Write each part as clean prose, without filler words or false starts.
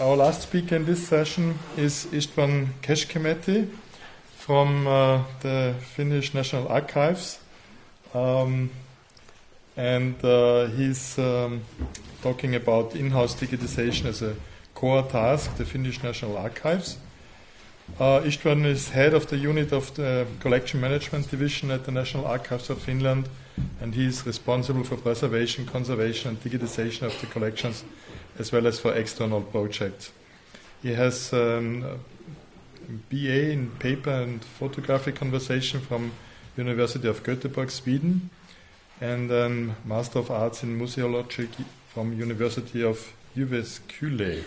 Our last speaker in this session is István Kecskeméti from the Finnish National Archives. He's talking about in-house digitization as a core task, the Finnish National Archives. István is head of the unit of the Collection Management Division at the National Archives of Finland, and he is responsible for preservation, conservation, and digitization of the collections, as well as for external projects. He has a BA in Paper and Photographic Conservation from University of Göteborg, Sweden, and a Master of Arts in Museology from University of Jyväskylä,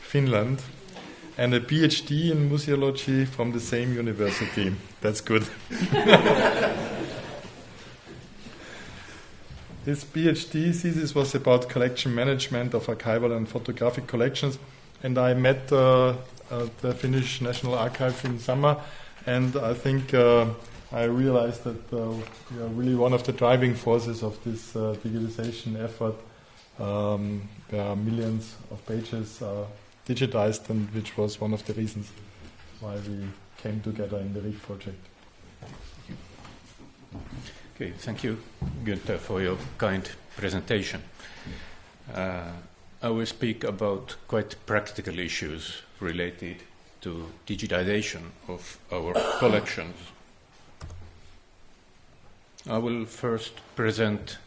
Finland, and a PhD in Museology from the same university. That's good. His PhD thesis was about collection management of archival and photographic collections, and I met the Finnish National Archive in summer, and I think I realized that we are really one of the driving forces of this digitization effort. There are millions of pages digitized, and which was one of the reasons why we came together in the READ project. Okay, thank you, Günther, for your kind presentation. I will speak about quite practical issues related to digitization of our collections. I will first present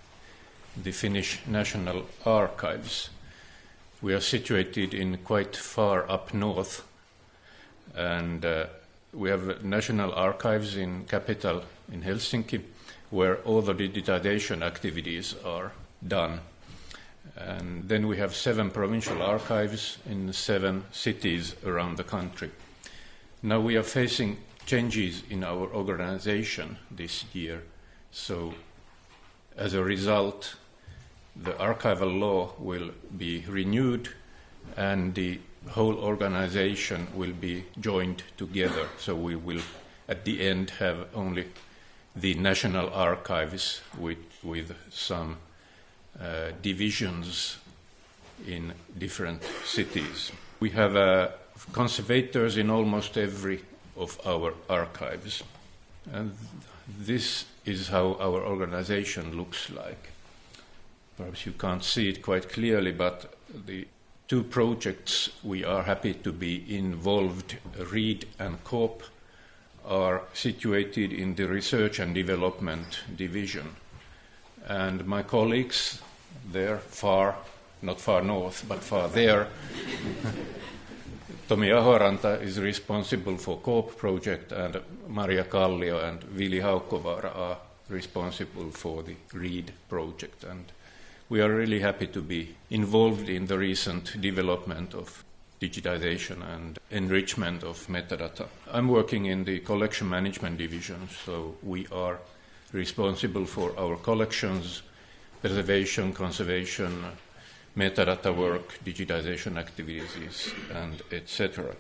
the Finnish National Archives. We are situated in quite far up north, and we have National Archives in capital in Helsinki, where all the digitization activities are done. And then we have 7 provincial archives in 7 cities around the country. Now we are facing changes in our organization this year. So as a result, the archival law will be renewed and the whole organization will be joined together. So we will at the end have only the National Archives with some divisions in different cities. We have conservators in almost every of our archives. And this is how our organization looks like. Perhaps you can't see it quite clearly, but the 2 projects we are happy to be involved, READ and COOP, are situated in the Research and Development Division. And my colleagues there, not far north, but far there, Tomi Ahoranta is responsible for COOP project, and Maria Kallio and Vili Haukkovaara are responsible for the READ project. And we are really happy to be involved in the recent development of digitization and enrichment of metadata. I'm working in the Collection Management Division, so we are responsible for our collections, preservation, conservation, metadata work, digitization activities, and etc.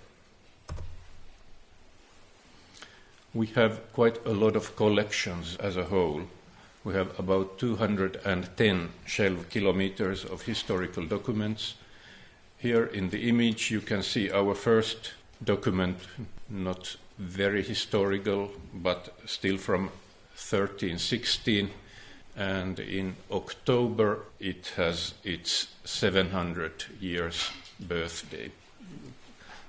We have quite a lot of collections as a whole. We have about 210 shelf kilometers of historical documents. Here in the image you can see our first document, not very historical, but still from 1316. And in October it has its 700 years birthday,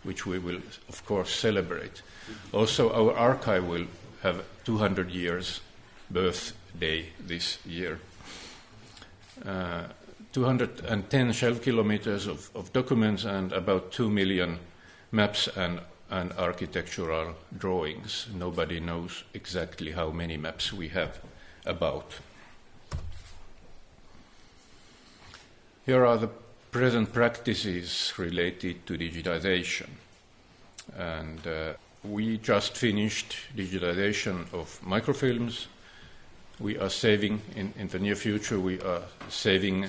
which we will of course celebrate. Also our archive will have 200 years birthday this year. 210 shelf kilometers of documents and about 2 million maps and architectural drawings. Nobody knows exactly how many maps we have about. Here are the present practices related to digitization. And we just finished digitization of microfilms. We are saving, in the near future, we are saving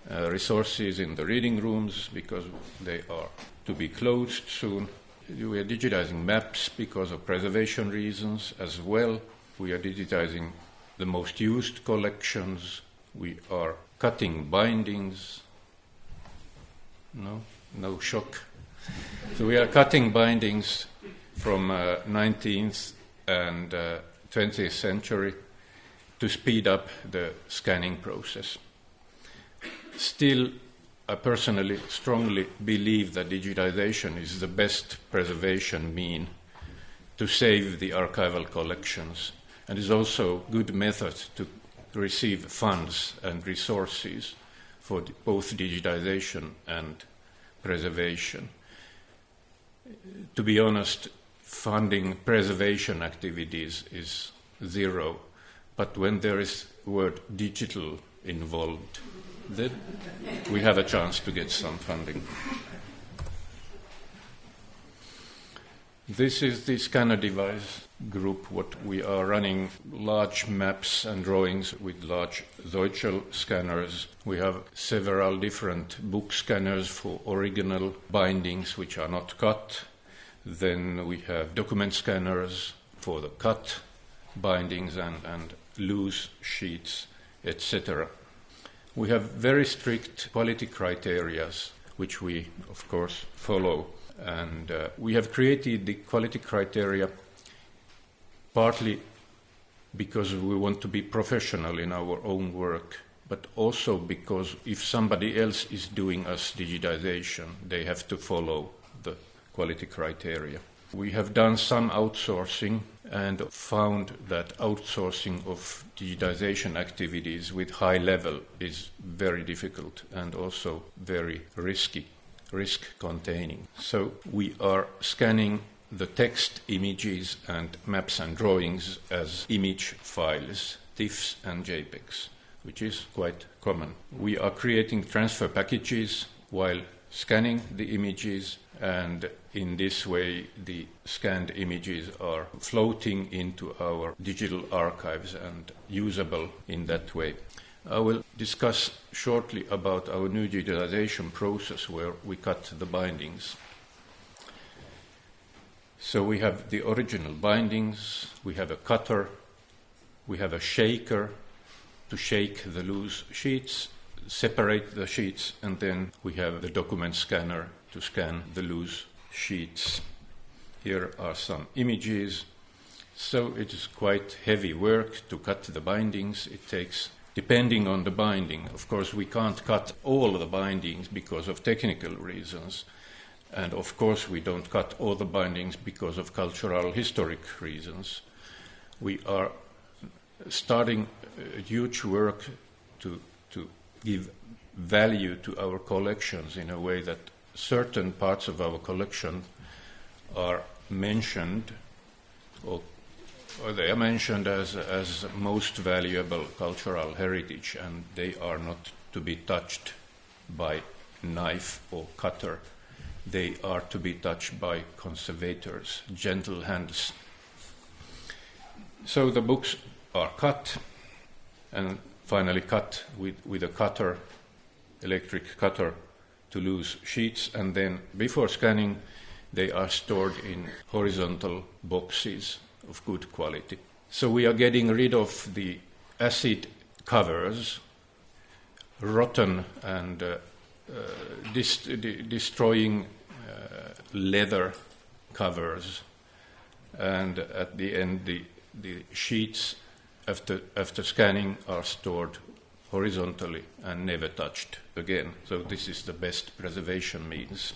resources in the reading rooms because they are to be closed soon. We are digitizing maps because of preservation reasons as well. We are digitizing the most used collections. We are cutting bindings. No shock. So we are cutting bindings from 19th and 20th century to speed up the scanning process. Still, I personally strongly believe that digitization is the best preservation mean to save the archival collections, and is also a good method to receive funds and resources for both digitization and preservation. To be honest, funding preservation activities is zero, but when there is word digital involved, then we have a chance to get some funding. This is the scanner device group. What we are running large maps and drawings with large Zeuschel scanners. We have several different book scanners for original bindings which are not cut. Then we have document scanners for the cut bindings and loose sheets, etc. We have very strict quality criteria which we, of course, follow. And we have created the quality criteria partly because we want to be professional in our own work, but also because if somebody else is doing us digitization, they have to follow the quality criteria. We have done some outsourcing and found that outsourcing of digitization activities with high level is very difficult and also very risk-containing. So we are scanning the text, images, and maps and drawings as image files, TIFFs and JPEGs, which is quite common. We are creating transfer packages while scanning the images, and in this way the scanned images are floating into our digital archives and usable in that way. I will discuss shortly about our new digitization process where we cut the bindings. So we have the original bindings, we have a cutter, we have a shaker to shake the loose sheets, separate the sheets, and then we have the document scanner to scan the loose sheets. Here are some images. So it is quite heavy work to cut the bindings. It takes, depending on the binding, of course we can't cut all the bindings because of technical reasons. And of course we don't cut all the bindings because of cultural, historic reasons. We are starting a huge work to give value to our collections in a way that certain parts of our collection are mentioned, or they are mentioned as most valuable cultural heritage, and they are not to be touched by knife or cutter. They are to be touched by conservators, gentle hands. So the books are cut, and finally cut with a cutter, electric cutter, to loose sheets, and then before scanning they are stored in horizontal boxes of good quality. So we are getting rid of the acid covers, rotten and destroying leather covers, and at the end the sheets after scanning are stored horizontally and never touched again. So this is the best preservation means.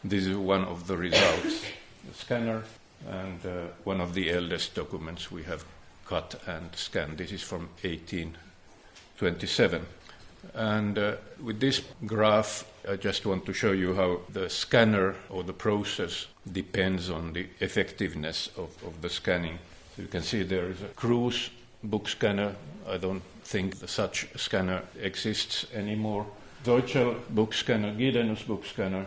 This is one of the results, the scanner, and one of the eldest documents we have cut and scanned. This is from 1827. And with this graph, I just want to show you how the scanner or the process depends on the effectiveness of the scanning. So you can see there is a cruise book scanner. I don't think such scanner exists anymore. Zeuschel book scanner, Gidenus book scanner,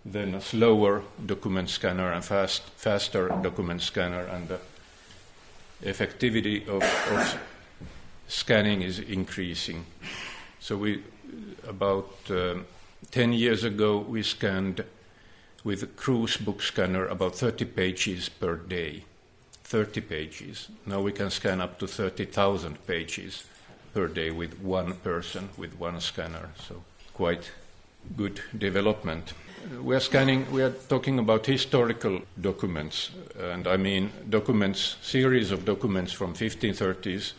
then a slower document scanner and faster document scanner, and the effectivity of scanning is increasing. So about 10 years ago, we scanned with a cruise book scanner about 30 pages per day. 30 pages. Now we can scan up to 30,000 pages per day with one person, with one scanner. So quite good development. We are talking about historical documents, and I mean documents, series of documents from 1530s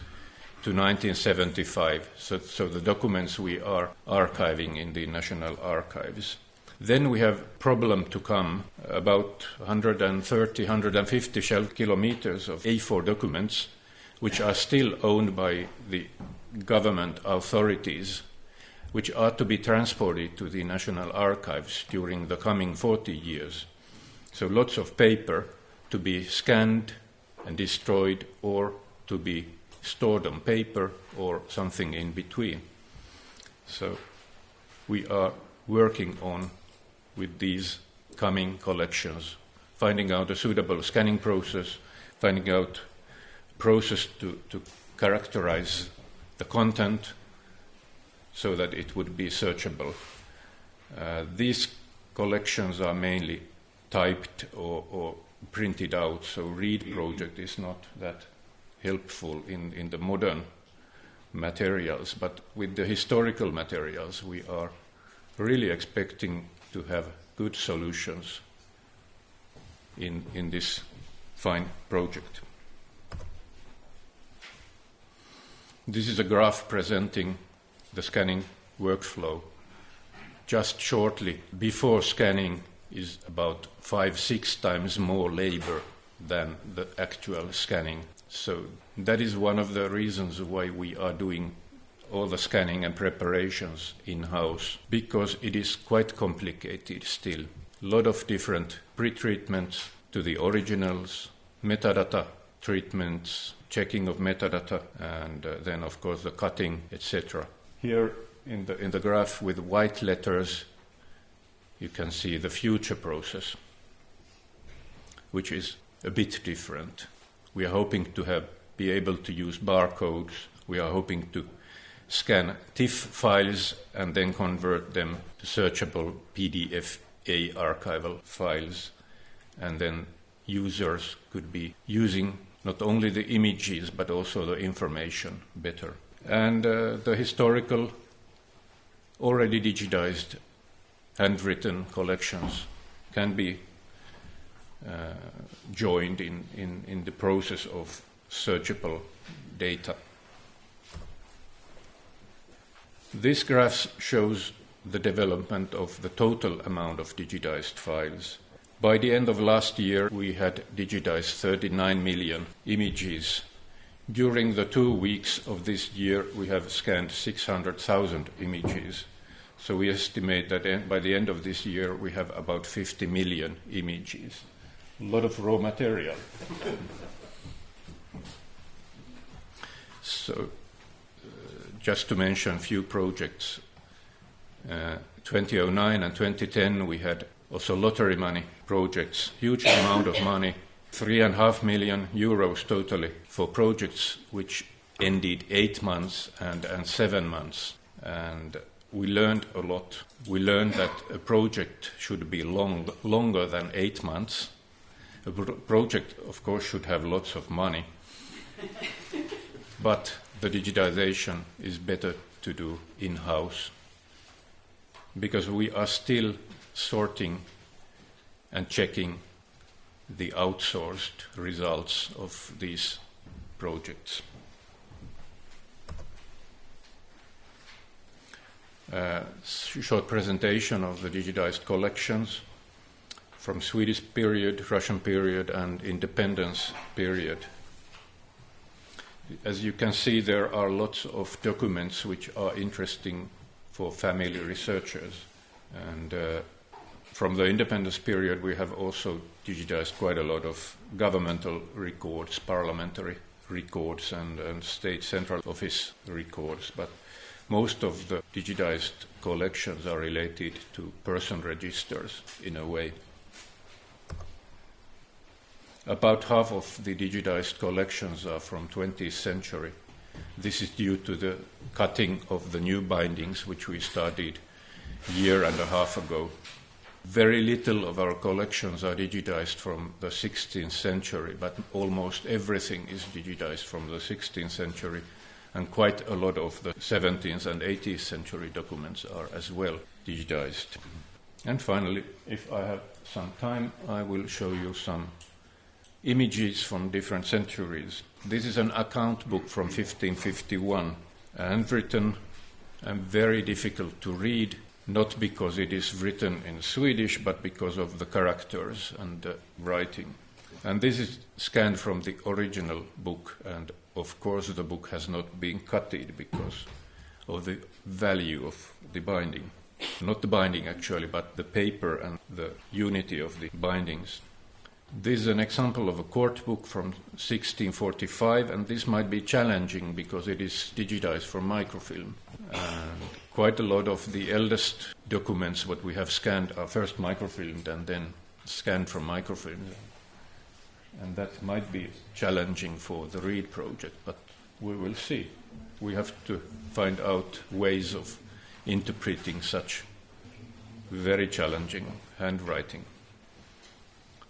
to 1975. So the documents we are archiving in the National Archives. Then we have problem to come, about 130, 150 shell kilometers of A4 documents, which are still owned by the government authorities, which are to be transported to the National Archives during the coming 40 years. So lots of paper to be scanned and destroyed, or to be stored on paper, or something in between. So we are working on with these coming collections, finding out a suitable scanning process, finding out process to characterize the content so that it would be searchable. These collections are mainly typed or printed out, so READ project is not that helpful in the modern materials, but with the historical materials we are really expecting to have good solutions in this fine project. This is a graph presenting the scanning workflow. Just shortly before scanning is about 5-6 times more labor than the actual scanning. So that is one of the reasons why we are doing all the scanning and preparations in-house, because it is quite complicated still. A lot of different pre-treatments to the originals, metadata treatments, checking of metadata, and then of course the cutting, etc. Here in the graph with white letters you can see the future process, which is a bit different. We are hoping to be able to use barcodes. We are hoping to scan TIFF files and then convert them to searchable PDF-A archival files. And then users could be using not only the images but also the information better. And the historical, already digitized handwritten collections can be joined in the process of searchable data. This graph shows the development of the total amount of digitized files. By the end of last year, we had digitized 39 million images. During the 2 weeks of this year, we have scanned 600,000 images. So we estimate that by the end of this year, we have about 50 million images. A lot of raw material. So, just to mention a few projects, 2009 and 2010 we had also lottery money projects, huge amount of money, 3.5 million euros totally for projects which ended 8 months and 7 months. And we learned a lot. We learned that a project should be longer than 8 months. A project, of course, should have lots of money. But the digitization is better to do in-house, because we are still sorting and checking the outsourced results of these projects. Short presentation of the digitized collections from Swedish period, Russian period, and independence period. As you can see, there are lots of documents which are interesting for family researchers. And from the independence period, we have also digitized quite a lot of governmental records, parliamentary records, and state central office records. But most of the digitized collections are related to person registers in a way. About half of the digitized collections are from 20th century. This is due to the cutting of the new bindings, which we started a year and a half ago. Very little of our collections are digitized from the 16th century, but almost everything is digitized from the 16th century. and quite a lot of the 17th and 18th century documents are as well digitized. And finally, if I have some time, I will show you some images from different centuries. This is an account book from 1551, handwritten and very difficult to read, not because it is written in Swedish, but because of the characters and the writing. And this is scanned from the original book, and of course the book has not been cutted because of the value of the binding. Not the binding actually, but the paper and the unity of the bindings. This is an example of a court book from 1645, and this might be challenging because it is digitized from microfilm. And quite a lot of the eldest documents what we have scanned are first microfilmed and then scanned from microfilm. And that might be challenging for the READ project, but we will see. We have to find out ways of interpreting such very challenging handwriting.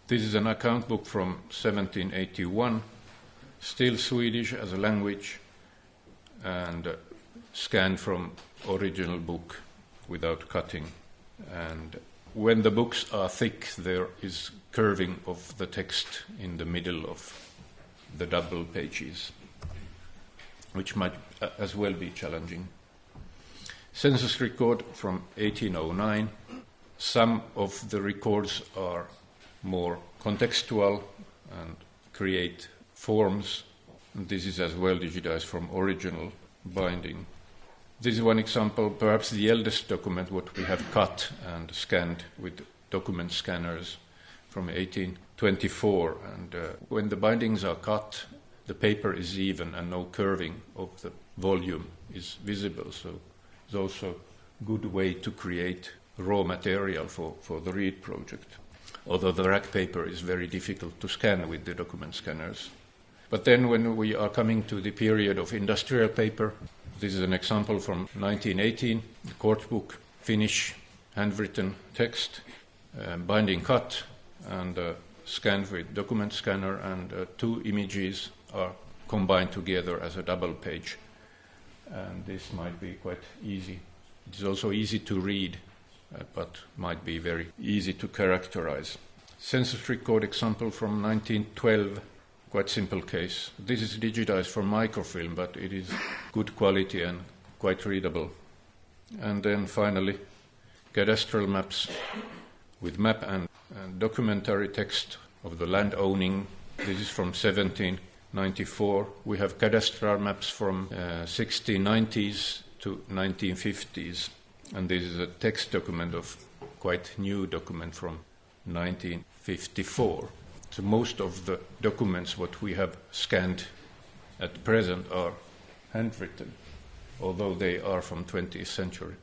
This is an account book from 1781, still Swedish as a language, and scanned from original book without cutting. And when the books are thick, there is curving of the text in the middle of the double pages, which might as well be challenging. Census record from 1809. Some of the records are more contextual and create forms. This is as well digitized from original binding. This is one example, perhaps the eldest document what we have cut and scanned with document scanners from 1824. And when the bindings are cut, the paper is even and no curving of the volume is visible. So it's also a good way to create raw material for the READ project. Although the rack paper is very difficult to scan with the document scanners. But then when we are coming to the period of industrial paper, this is an example from 1918, the court book, Finnish handwritten text, binding cut and scanned with document scanner, and two images are combined together as a double page. And this might be quite easy. It is also easy to read, but might be very easy to characterize. Census record example from 1912, quite simple case. This is digitized from microfilm, but it is good quality and quite readable. And then finally, cadastral maps with map and documentary text of the land owning. This is from 1794. We have cadastral maps from 1690s to 1950s. And this is a text document of quite new document from 1954. So most of the documents what we have scanned at present are handwritten, although they are from 20th century.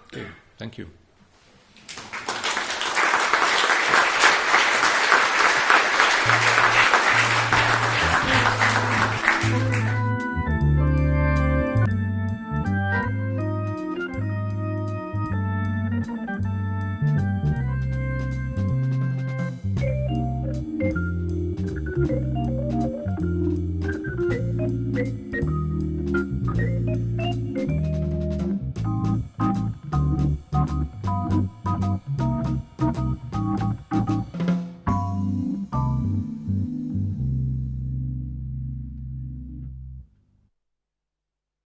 Okay, thank you.